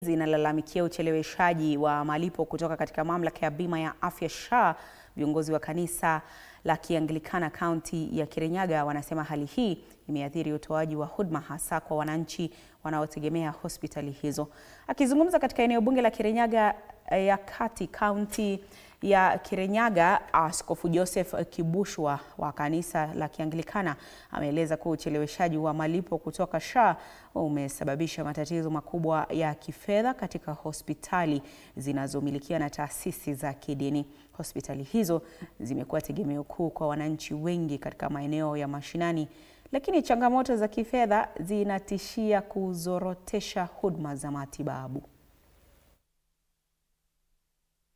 Zinalalamikia ucheleweshaji wa malipo kutoka katika mamlaka ya bima ya afya SHA. Viongozi wa kanisa la Kianglikana kaunti ya Kirinyaga wanasema hali hii imeathiri utoaji wa huduma hasa kwa wananchi wanaotegemea hospitali hizo. Akizungumza katika eneo bunge la Kirinyaga ya Kati, kaunti ya Kirinyaga, Askofu Joseph Kibushwa wa kanisa la Kianglikana ameeleza kuwa ucheleweshaji wa malipo kutoka SHA umesababisha matatizo makubwa ya kifedha katika hospitali zinazomilikiwa na taasisi za kidini. Hospitali hizo zimekuwa tegemeo kuu kwa wananchi wengi katika maeneo ya mashinani, lakini changamoto za kifedha zinatishia kuzorotesha huduma za matibabu.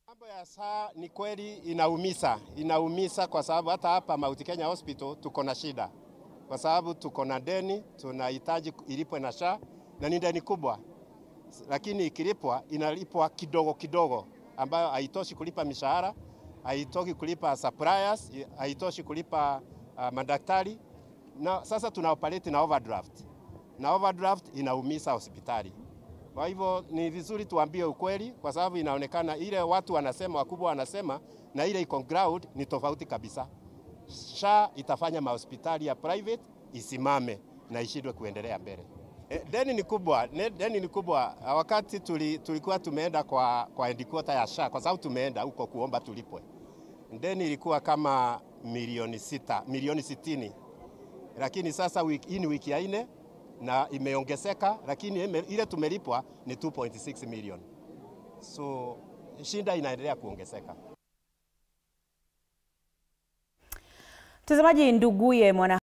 Mambo ya SHA ni kweli inaumiza kwa sababu hata hapa Mount Kenya Hospital tuko na shida. Kwa sababu tuko na deni, tunahitaji ilipwe na SHA na ni deni kubwa. Lakini ikilipwa inalipwa kidogo kidogo ambayo haitoshi kulipa mishahara, haitoshi kulipa suppliers, haitoshi kulipa madaktari. Na sasa tunaoperate na overdraft. Na overdraft inaumiza hospitali. Kwa hivyo ni vizuri tuambie ukweli kwa sababu inaonekana ile watu wanasema, wakubwa wanasema, na ile iko ground ni tofauti kabisa. SHA itafanya mahospitali ya private isimame na ishindwe kuendelea mbele. Deni ni kubwa. Wakati tulikuwa tumeenda kwa headquarter ya SHA kwa sababu tumeenda huko kuomba tulipwe. Deni ilikuwa kama milioni 60. Lakini sasa hii ni wiki ya 4 na imeongezeka, lakini ile tumelipwa ni 2.6 million. So shida inaendelea kuongezeka. Mtazamaji, nduguye mwana